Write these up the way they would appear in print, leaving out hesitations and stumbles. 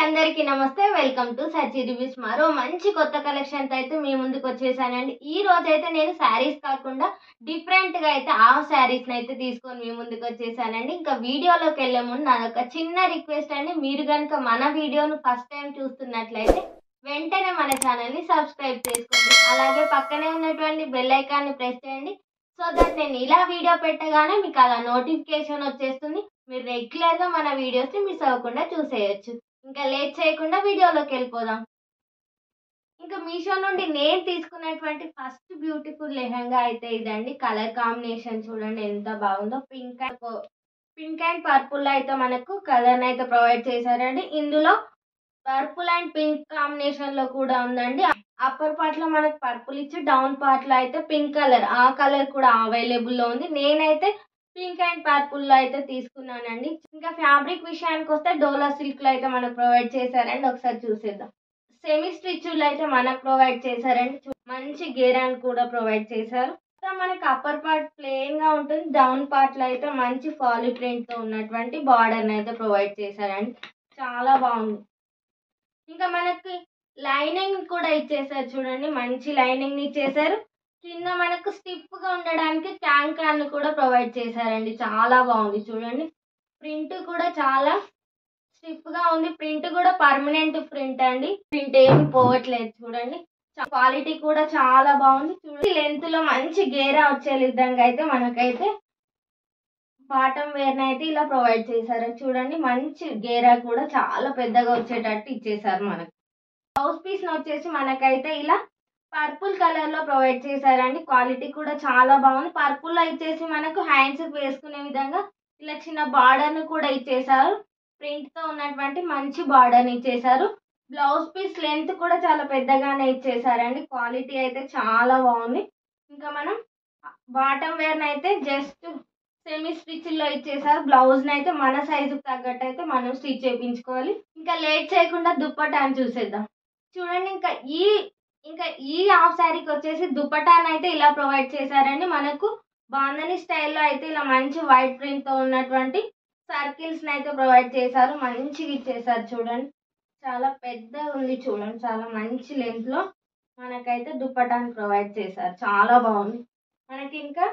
అందరికీ నమస్తే. Welcome to Sachi reviews. మరో మంచి కొత్త కలెక్షన్‌తో అయితే మీ ముందుకు వచ్చేసానండి. ఈ రోజైతే నేను శారీస్ కాకుండా డిఫరెంట్‌గా అయితే హాఫ్ శారీస్‌నైతే తీసుకొని మీ ముందుకు వచ్చేసానండి. ఇంకా వీడియోలోకెళ్ళే ముందు నాదొక చిన్న రిక్వెస్ట్ అండి. మీరు గనుక మన వీడియోను ఫస్ట్ టైం చూస్తున్నట్లయితే వెంటనే మన ఛానల్‌ని సబ్స్క్రైబ్ చేసుకోండి. అలాగే పక్కనే ఉన్నటువంటి బెల్ ఐకాన్‌ని ప్రెస్ చేయండి. సో దట్ నేను ఇలా వీడియో పెట్టగానే మీకు అలా నోటిఫికేషన్ వచ్చేస్తుంది. మీరు రెగ్యులర్‌గా మన వీడియోస్‌ని మిస్ అవ్వకుండా చూసేయొచ్చు. ఇంకా లేట్ చేయకుండా వీడియోలోకి వెళ్ళిపోదాం. ఇంకా మీషో నుండి నేను తీసుకున్నటువంటి ఫస్ట్ బ్యూటిఫుల్ లెహంగా అయితే ఇదండి. కలర్ కాంబినేషన్ చూడండి ఎంత బాగుందో. పింక్ అండ్ పర్పుల్ అయితే మనకు కలర్ అయితే ప్రొవైడ్ చేశారండి. ఇందులో పర్పుల్ అండ్ పింక్ కాంబినేషన్ లో కూడా ఉందండి. అప్పర్ పార్ట్ లో మనకు పర్పుల్ ఇచ్చి డౌన్ పార్ట్ లో అయితే పింక్ కలర్, ఆ కలర్ కూడా అవైలబుల్ లో ఉంది. నేనైతే పింక్ అండ్ పర్పుల్ లో అయితే తీసుకున్నానండి. ఇంకా ఫ్యాబ్రిక్ విషయానికి వస్తే డోలా సిల్క్ లో అయితే మనకు ప్రొవైడ్ చేశారండి. ఒకసారి చూసేద్దాం. సెమీ స్టిచ్డ్ అయితే మనకు ప్రొవైడ్ చేశారండి. మంచి గేరాన్ కూడా ప్రొవైడ్ చేశారు. మనకి అప్పర్ పార్ట్ ప్లెయిన్ గా ఉంటుంది. డౌన్ పార్ట్ లో అయితే మంచి ఫాలీ ప్రింట్ తో ఉన్నటువంటి బార్డర్ అయితే ప్రొవైడ్ చేశారండి. చాలా బాగుంది. ఇంకా మనకి లైనింగ్ కూడా ఇచ్చేసారు చూడండి. మంచి లైనింగ్ ఇచ్చేసారు. కింద మనకు స్టిఫ్ గా ఉండడానికి క్యాన్ కూడా ప్రొవైడ్ చేశారండి. చాలా బాగుంది చూడండి. ప్రింట్ కూడా చాలా స్టిఫ్ గా ఉంది. ప్రింట్ కూడా పర్మనెంట్ ప్రింట్ అండి. ప్రింట్ ఏమి పోవట్లేదు చూడండి. క్వాలిటీ కూడా చాలా బాగుంది చూడండి. లెంత్ లో మంచి గేరా వచ్చే విధంగా అయితే మనకైతే బాటమ్ వేర్ అయితే ఇలా ప్రొవైడ్ చేశారు చూడండి. మంచి గేరా కూడా చాలా పెద్దగా వచ్చేటట్టు ఇచ్చేసారు. మనకు బ్లౌజ్ పీస్ వచ్చేసి మనకైతే ఇలా పర్పుల్ కలర్ లో ప్రొవైడ్ చేశారండి. క్వాలిటీ కూడా చాలా బాగుంది. పర్పుల్ లో ఇచ్చేసి మనకు హ్యాండ్స్ వేసుకునే విధంగా ఇలా చిన్న బార్డర్ ను కూడా ఇచ్చేసారు. ప్రింట్ తో ఉన్నటువంటి మంచి బార్డర్ ఇచ్చేసారు. బ్లౌజ్ పీస్ లెంత్ కూడా చాలా పెద్దగానే ఇచ్చేసారండి. క్వాలిటీ అయితే చాలా బాగుంది. ఇంకా మనం బాటమ్ వేర్ అయితే జస్ట్ సెమీ స్టిచ్ లో ఇచ్చేసారు. బ్లౌజ్ అయితే మన సైజు తగ్గట్టు అయితే మనం స్టిచ్ చేయించుకోవాలి. ఇంకా లేట్ చేయకుండా దుప్పటాన్ని చూసేద్దాం. చూడండి. ఇంకా ఈ హాఫ్ శారీకి వచ్చేసి దుప్పటాన్ అయితే ఇలా ప్రొవైడ్ చేశారండి. మనకు బాందని స్టైల్లో అయితే ఇలా మంచి వైట్ ప్రింట్ తో ఉన్నటువంటి సర్కిల్స్ అయితే ప్రొవైడ్ చేశారు. మంచిగా ఇచ్చేసారు చూడండి. చాలా పెద్ద ఉంది చూడండి. చాలా మంచి లెంత్ లో మనకైతే దుప్పటాన్ ప్రొవైడ్ చేశారు. చాలా బాగుంది. మనకి ఇంకా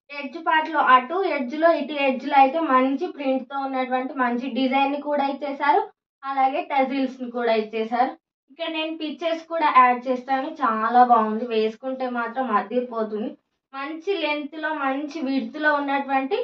ఎడ్జ్ పార్ట్ లో అటు ఎడ్జ్ లో ఇటు ఎడ్జ్ లో అయితే మంచి ప్రింట్ తో ఉన్నటువంటి మంచి డిజైన్ ని కూడా ఇచ్చేసారు. అలాగే టజిల్స్ ని కూడా ఇచ్చేసారు. ఇక్కడ నేను పిక్చర్స్ కూడా యాడ్ చేస్తాను. చాలా బాగుంది. వేసుకుంటే మాత్రం అదిరిపోతుంది. మంచి లెంత్ లో మంచి విడ్త్ లో ఉన్నటువంటి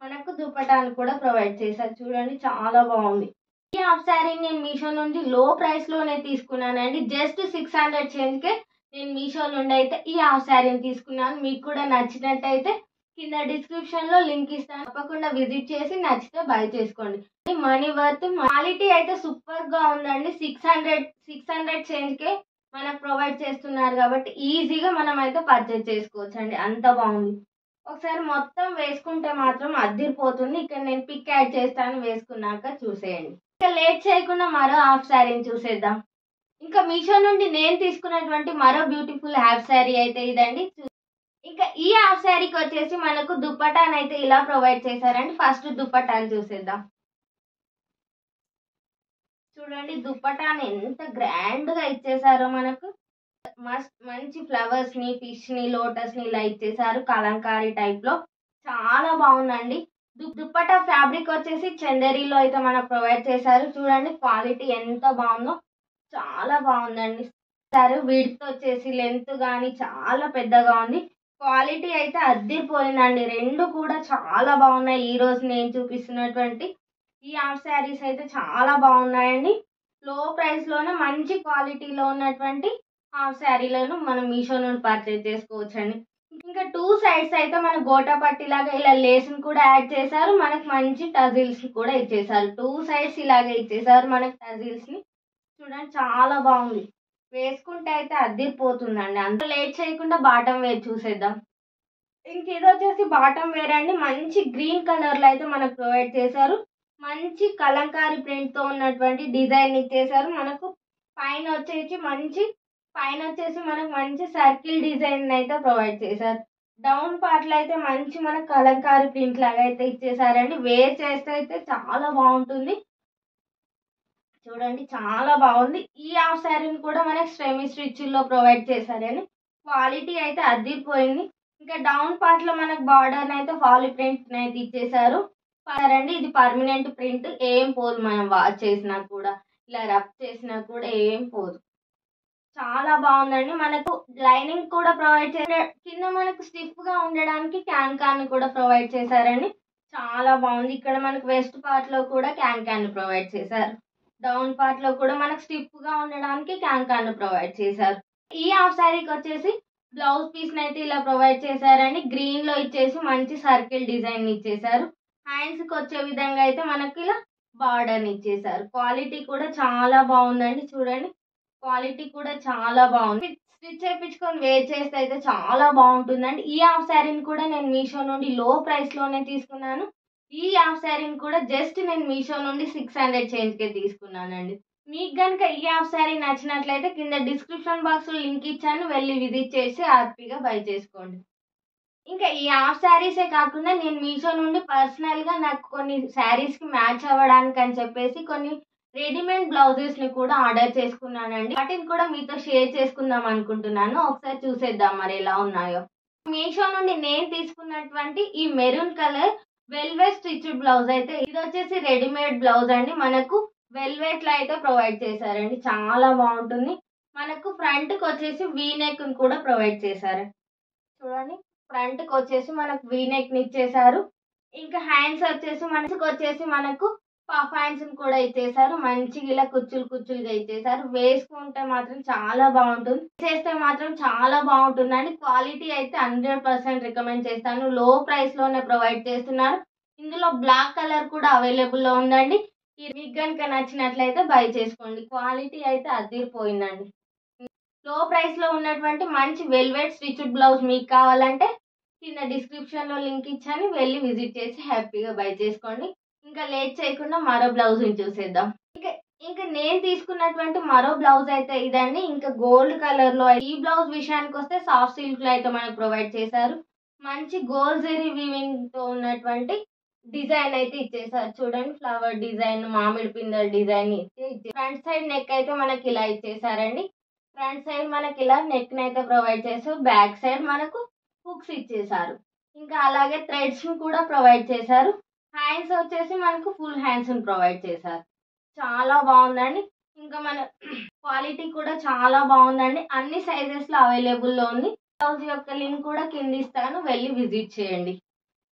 మనకు దుపటాన్ని కూడా ప్రొవైడ్ చేశారు చూడండి. చాలా బాగుంది. ఈ హాఫ్ శారీ నేను మీషో నుండి లో ప్రైస్ లోనే తీసుకున్నానండి. జస్ట్ 600 చేంజ్ కే నేను మీషో నుండి అయితే ఈ హాఫ్ శారీని తీసుకున్నాను. మీకు కూడా నచ్చినట్టయితే కింద డిస్క్రిప్షన్ లో లింక్ ఇస్తాను. తప్పకుండా విజిట్ చేసి నచ్చితే బై చేసుకోండి. Money worth. క్వాలిటీ అయితే సూపర్ గా ఉందండి. 600 చేంజ్ కే మనకు ప్రొవైడ్ చేస్తున్నారు కాబట్టి ఈజీగా మనం అయితే పర్చేజ్ చేసుకోవచ్చు అండి. అంత బాగుంది. ఒకసారి మొత్తం వేసుకుంటే మాత్రం అదిరిపోతుంది. ఇక్కడ నేను పిక్ యాడ్ చేస్తాను. వేసుకున్నాక చూసేయండి. ఇంకా లేట్ చేయకుండా మరో హాఫ్ శారీని చూసేద్దాం. ఇంకా మీషో నుండి నేను తీసుకున్నటువంటి మరో బ్యూటిఫుల్ హాఫ్ శారీ అయితే ఇదండి. ఇంకా ఈ హాఫ్ శారీకి వచ్చేసి మనకు దుప్పటాన్ అయితే ఇలా ప్రొవైడ్ చేశారండి. ఫస్ట్ దుప్పటాన్ చూసేద్దాం. చూడండి దుప్పటాన్ ఎంత గ్రాండ్ గా ఇచ్చేసారో మనకు. మంచి ఫ్లవర్స్ ని, ఫిష్ ని, లోటస్ ని ఇలా ఇచ్చేసారు. కలంకారీ టైప్ లో చాలా బాగుందండి. దుప్పటా ఫ్యాబ్రిక్ వచ్చేసి చందేరీలో అయితే మనకు ప్రొవైడ్ చేశారు. చూడండి క్వాలిటీ ఎంత బాగుందో. చాలా బాగుందండి. విడ్త్ వచ్చేసి లెంత్ గానీ చాలా పెద్దగా ఉంది. క్వాలిటీ అయితే అద్దిరిపోయిందండి. రెండు కూడా చాలా బాగున్నాయి. ఈ రోజు నేను చూపిస్తున్నటువంటి ఈ హాఫ్ శారీస్ అయితే చాలా బాగున్నాయండి. లో ప్రైస్ లోనే మంచి క్వాలిటీలో ఉన్నటువంటి హాఫ్ శారీలను మనం మీషో నుండి పర్చేజ్ చేసుకోవచ్చండి. ఇంకా 2 సైడ్స్ అయితే మన గోటా పట్టి లాగా ఇలా లేస్ ని కూడా యాడ్ చేశారు. మనకు మంచి టజిల్స్ కూడా ఇచ్చేసారు. 2 సైడ్స్ ఇలాగే ఇచ్చేసారు మనకు టజిల్స్ ని. చూడండి చాలా బాగుంది. వేసుకుంటే అయితే అద్దిరిపోతుందండి. అంత లేట్ చేయకుండా బాటమ్ వేర్ చూసేద్దాం. ఇంక ఇది వచ్చేసి బాటమ్ వేర్ అండి. మంచి గ్రీన్ కలర్ లో అయితే మనకు ప్రొవైడ్ చేశారు. మంచి కలంకారీ ప్రింట్ తో ఉన్నటువంటి డిజైన్ ఇచ్చేసారు. మనకు పైన వచ్చేసి మనకు మంచి సర్కిల్ డిజైన్ అయితే ప్రొవైడ్ చేశారు. డౌన్ పార్ట్ లో అయితే మంచి మనకు కలంకారీ ప్రింట్ లాగా అయితే ఇచ్చేసారండి. వేర్ చేస్తే అయితే చాలా బాగుంటుంది. చూడండి చాలా బాగుంది. ఈ హాఫ్ శారీని కూడా మనకి సెమీ స్టిచ్‌లో ప్రొవైడ్ చేశారండి. క్వాలిటీ అయితే అద్దిరిపోయింది. ఇంకా డౌన్ పార్ట్‌లో మనకు బార్డర్‌నైతే ఫాలీ ప్రింట్‌నైతే ఇచ్చేశారు. కలరండి ఇది పర్మనెంట్ ప్రింట్ ఏం పోదు. మనం వాష్ చేసినా కూడా, ఇలా రబ్ చేసినా కూడా ఏం పోదు. చాలా బాగుందండి. మనకు లైనింగ్ కూడా ప్రొవైడ్ చేశారు. కింద మనకు స్టిఫ్‌గా ఉండడానికి క్యాన్‌ని కూడా ప్రొవైడ్ చేశారండి. చాలా బాగుంది. ఇక్కడ మనకు వెస్ట్ పార్ట్‌లో కూడా క్యాన్‌ని ప్రొవైడ్ చేశారు. డౌన్ పార్ట్‌లో కూడా మనకు స్టిఫ్‌గా ఉండడానికి క్యాన్‌ని ప్రొవైడ్ చేశారు. ఈ హాఫ్ శారీకొచ్చేసి బ్లౌజ్ పీస్‌నైతే ఇలా ప్రొవైడ్ చేశారండి. గ్రీన్‌లో ఇచ్చేసి మంచి సర్కిల్ డిజైన్ ఇచ్చేశారు. హ్యాండ్స్‌కొచ్చే విధంగా అయితే మనకి ఇలా బార్డర్‌ని ఇచ్చేశారు. క్వాలిటీ కూడా చాలా బాగుందండి. చూడండి. క్వాలిటీ కూడా చాలా బాగుంది. స్టిచ్ చేపించుకొని వేర్ చేస్తే అయితే చాలా బాగుంటుందండి. ఈ హాఫ్ శారీని కూడా నేను మీషో నుండి లో ప్రైస్‌లోనే తీసుకున్నాను. ఈ హాఫ్ శారీని కూడా జస్ట్ నేను మీషో నుండి 600 చేంజ్‌కే తీసుకున్నానండి. మీకు గనుక ఈ హాఫ్ శారీ నచ్చినట్లయితే కింద డిస్క్రిప్షన్ బాక్స్‌లో లింక్ ఇచ్చాను. వెళ్లి విజిట్ చేసి హ్యాపీగా బై చేసుకోండి. ఇంకా ఈ హాఫ్ శారీసే కాకుండా నేను మీషో నుండి పర్సనల్‌గా నాకు కొన్ని శారీస్‌కి మ్యాచ్ అవ్వడానికని చెప్పేసి కొన్ని రెడీమేడ్ బ్లౌజెస్‌ని కూడా ఆర్డర్ చేసుకున్నానండి. వాటిని కూడా మీతో షేర్ చేసుకుందాం అనుకుంటున్నాను. ఒకసారి చూసేద్దాం మరి ఎలా ఉన్నాయో. మీషో నుండి నేను తీసుకున్నటువంటి ఈ maroon colour velvet stitched blouse అయితే ఇదొచ్చేసి రెడీమేడ్ బ్లౌజ్ అండి. మనకు వెల్వెట్‌లో అయితే ప్రొవైడ్ చేశారండి. చాలా బాగుంటుంది. మనకు ఫ్రంట్‌కొచ్చేసి వీ నెక్‌ని కూడా ప్రొవైడ్ చేశారు. చూడండి. ఫ్రంట్‌కొచ్చేసి మనకు వీ నెక్‌ని ఇచ్చేశారు. ఇంకా హ్యాండ్స్‌కొచ్చేసి మనకు పఫ్ హ్యాండ్స్‌ని కూడా ఇచ్చేశారు. మంచిగా ఇలా కుచ్చులు కుచ్చులుగా ఇచ్చేశారు. వేసుకుంటే మాత్రం చాలా బాగుంటుంది. చేస్తే మాత్రం చాలా బాగుంటుందండి. క్వాలిటీ అయితే 100% రికమెండ్ చేస్తాను. లో ప్రైస్‌లోనే ప్రొవైడ్ చేస్తున్నారు. ఇందులో బ్లాక్ కలర్ కూడా అవైలబుల్‌లో ఉందండి. మీకు గనుక నచ్చినట్లయితే బై చేసుకోండి. క్వాలిటీ అయితే అదిరిపోయిందండి. లో ప్రైస్‌లో ఉన్నటువంటి మంచి వెల్వెట్ స్టిచ్డ్ బ్లౌజ్ మీకు కావాలంటే కింద డిస్క్రిప్షన్‌లో లింక్ ఇచ్చాను. వెళ్లి విజిట్ చేసి హ్యాపీగా బై చేసుకోండి. ఇంకా లేట్ చేయకుండా మరో బ్లౌజ్‌ని చూసేద్దాం. ఇంక ఇంక నేను తీసుకున్నటువంటి మరో బ్లౌజ్ అయితే ఇదండి. ఇంకా గోల్డ్ కలర్‌లో ఈ బ్లౌజ్ విషయానికొస్తే సాఫ్ట్ సిల్క్‌లో అయితే మనకు ప్రొవైడ్ చేశారు. మంచి గోల్డ్ జరీ వీవింగ్‌తో ఉన్నటువంటి డిజైన్ అయితే ఇచ్చేసారు. చూడండి ఫ్లవర్ డిజైన్, మామిడి పిందెల డిజైన్ ఇచ్చి ఫ్రంట్ సైడ్ నెక్ అయితే మనకి ఇలా ఇచ్చేసారండి. ఫ్రంట్ సైడ్ మనకిలా నెక్‌నైతే ప్రొవైడ్ చేసారు. బ్యాక్ సైడ్ మనకు హుక్స్ ఇచ్చేసారు. ఇంకా అలాగే థ్రెడ్స్‌ని కూడా ప్రొవైడ్ చేశారు. హ్యాండ్స్ వచ్చేసి మనకు ఫుల్ హ్యాండ్స్‌ని ప్రొవైడ్ చేశారు. చాలా బాగుందండి. ఇంకా మన క్వాలిటీ కూడా చాలా బాగుందండి. అన్ని సైజెస్‌లో అవైలబుల్‌లో ఉంది. బ్లౌజ్ యొక్క లింక్ కూడా కింద ఇస్తాను. వెళ్లి విజిట్ చేయండి.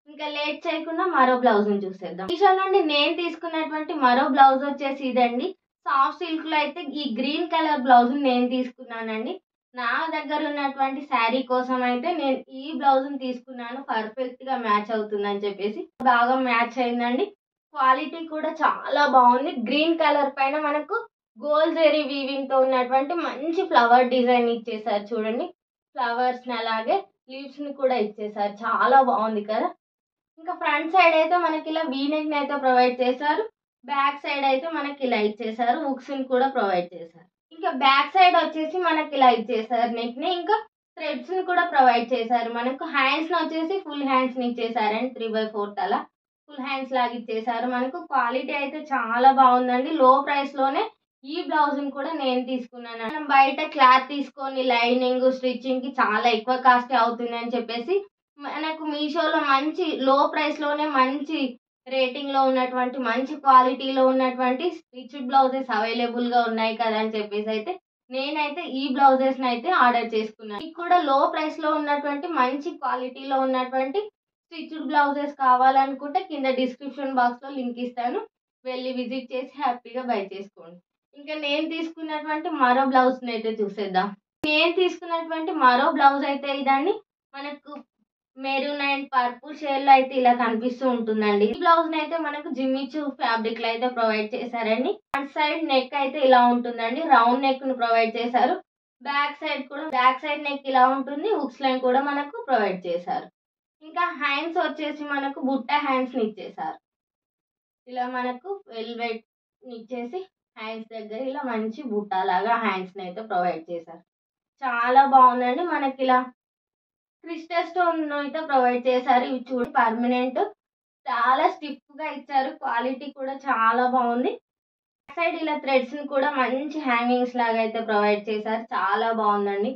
ఇంకా లేట్ చేయకుండా మరో బ్లౌజ్‌ని చూసేద్దాం. మీషో నుండి నేను తీసుకున్నటువంటి మరో బ్లౌజ్ వచ్చేసి ఇదండి. సాఫ్ట్ సిల్క్‌లో అయితే ఈ గ్రీన్ కలర్ బ్లౌజ్‌ని నేను తీసుకున్నానండి. నా దగ్గర ఉన్నటువంటి శారీ కోసం అయితే నేను ఈ బ్లౌజ్‌ని తీసుకున్నాను. పర్ఫెక్ట్‌గా మ్యాచ్ అవుతుందని చెప్పేసి. బాగా మ్యాచ్ అయిందండి. క్వాలిటీ కూడా చాలా బాగుంది. గ్రీన్ కలర్ పైన మనకు గోల్డ్ జరీ వీవింగ్‌తో ఉన్నటువంటి మంచి ఫ్లవర్ డిజైన్ ఇచ్చేసారు చూడండి. ఫ్లవర్స్‌ని అలాగే లీవ్స్‌ని కూడా ఇచ్చేసారు. చాలా బాగుంది కదా! ఇంకా ఫ్రంట్ సైడ్ అయితే మనకిలా వీ నెక్‌ని అయితే ప్రొవైడ్ చేశారు. బ్యాక్ సైడ్ అయితే మనకిలా ఇచ్చేసారు. హుక్స్‌ని కూడా ప్రొవైడ్ చేశారు. ఇంకా బ్యాక్ సైడ్ వచ్చేసి మనకిలా ఇచ్చేసారు నెక్‌ని. ఇంకా థ్రెడ్స్‌ని కూడా ప్రొవైడ్ చేశారు. మనకు హ్యాండ్స్‌ని వచ్చేసి ఫుల్ హ్యాండ్స్‌ని ఇచ్చేసారండి. 3/4 అలా ఫుల్ హ్యాండ్స్ లాగా ఇచ్చేసారు. మనకు క్వాలిటీ అయితే చాలా బాగుందండి. లో ప్రైస్‌లోనే ఈ బ్లౌజ్‌ని కూడా నేను తీసుకున్నాను. మనం బయట క్లాత్ తీసుకొని లైనింగ్, స్టిచ్చింగ్‌కి చాలా ఎక్కువ కాస్టే అవుతుందని చెప్పేసి మనకు మీషోలో మంచి లో ప్రైస్‌లోనే మంచి రేటింగ్‌లో ఉన్నటువంటి, మంచి క్వాలిటీలో ఉన్నటువంటి స్టిచ్డ్ బ్లౌజెస్ అవైలబుల్‌గా ఉన్నాయి కదా! అని చెప్పేసైతే నేనైతే ఈ బ్లౌజెస్‌నైతే ఆర్డర్ చేసుకున్నాను. మీకు కూడా లో ప్రైస్‌లో ఉన్నటువంటి, మంచి క్వాలిటీలో ఉన్నటువంటి స్టిచ్డ్ బ్లౌజెస్ కావాలనుకుంటే కింద డిస్క్రిప్షన్ బాక్స్‌లో లింక్ ఇస్తాను. వెళ్లి విజిట్ చేసి హ్యాపీగా బై చేసుకోండి. ఇంకా నేను తీసుకున్నటువంటి మరో బ్లౌజ్‌నైతే చూసేద్దాం. నేను తీసుకున్నటువంటి మరో బ్లౌజ్ అయితే ఇదండి. మనకు మెరూన్ అండ్ పర్పుల్ షేడ్‌లో అయితే ఇలా కనిపిస్తూ ఉంటుందండి. ఈ బ్లౌజ్‌నైతే మనకు జిమ్మిచూ ఫ్యాబ్రిక్‌లో అయితే ప్రొవైడ్ చేశారండి. ఫ్రంట్ సైడ్ నెక్ అయితే ఇలా ఉంటుందండి. రౌండ్ నెక్‌ని ప్రొవైడ్ చేశారు. బ్యాక్ సైడ్ నెక్ ఇలా ఉంటుంది. హుక్స్ లైన్ కూడా మనకు ప్రొవైడ్ చేశారు. ఇంకా హ్యాండ్స్ వచ్చేసి మనకు బుట్ట హ్యాండ్స్‌ని ఇచ్చేశారు. ఇలా మనకు వెల్వెట్‌ని ఇచ్చేసి హ్యాండ్స్ దగ్గర ఇలా మంచి బుట్టలాగా హ్యాండ్స్‌ని అయితే ప్రొవైడ్ చేశారు. చాలా బాగుందండి. మనకిలా క్రిస్టల్ స్టోన్ అయితే ప్రొవైడ్ చేశారు. ఇవి చూడండి పర్మనెంట్. చాలా స్టిఫ్‌గా ఇచ్చారు. క్వాలిటీ కూడా చాలా బాగుంది. సైడ్ ఇలా థ్రెడ్స్‌ని కూడా మంచి హ్యాంగింగ్స్ లాగా అయితే ప్రొవైడ్ చేశారు. చాలా బావుందండి.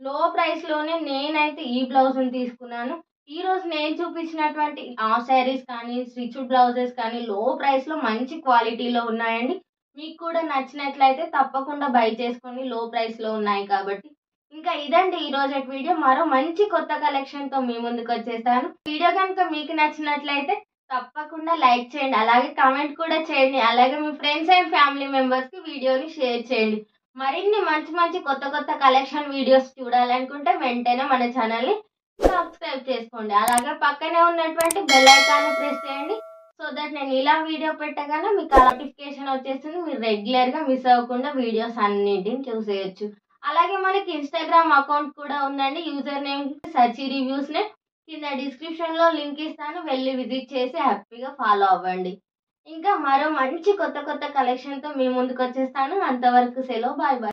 లో ప్రైస్‌లోనే నేనైతే ఈ బ్లౌజ్‌ని తీసుకున్నాను. ఈరోజు నేను చూపించినటువంటి హాఫ్ శారీస్ కానీ, స్టిచ్డ్ బ్లౌజెస్ కానీ లో ప్రైస్‌లో మంచి క్వాలిటీలో ఉన్నాయండి. మీకు కూడా నచ్చినట్లయితే తప్పకుండా బై చేసుకోండి. లో ప్రైస్‌లో ఉన్నాయి కాబట్టి. ఇంకా ఇదండి ఈరోజటి వీడియో. మరో మంచి కొత్త కలెక్షన్‌తో మీ ముందుకొచ్చేసాను. వీడియో గనుక మీకు నచ్చినట్లయితే తప్పకుండా లైక్ చేయండి. అలాగే కామెంట్ కూడా చేయండి. అలాగే మీ ఫ్రెండ్స్ అండ్ ఫ్యామిలీ మెంబర్స్‌కి వీడియోని షేర్ చేయండి. మరిన్ని మంచి మంచి కొత్త కొత్త కలెక్షన్ వీడియోస్ చూడాలనుకుంటే వెంటనే మన ఛానల్‌ని సబ్స్క్రైబ్ చేసుకోండి. అలాగే పక్కనే ఉన్నటువంటి బెల్ ఐకాన్‌ని ప్రెస్ చేయండి. సో దట్ నేను ఇలా వీడియో పెట్టగానే మీకు ఆ నోటిఫికేషన్ వచ్చేస్తుంది. మీరు రెగ్యులర్‌గా మిస్ అవ్వకుండా వీడియోస్ అన్నిటిని చూసేయొచ్చు. అలాగే మనకి ఇన్‌స్టాగ్రామ్ అకౌంట్ కూడా ఉందండి. యూజర్ నేమ్ సచి రివ్యూస్‌నే కింద డిస్క్రిప్షన్‌లో లింక్ ఇస్తాను. వెళ్లి విజిట్ చేసి హ్యాపీగా ఫాలో అవ్వండి. ఇంకా మరో మంచి కొత్త కొత్త కలెక్షన్‌తో మీ ముందుకొచ్చేస్తాను. అంతవరకు సెలవు. Bye bye.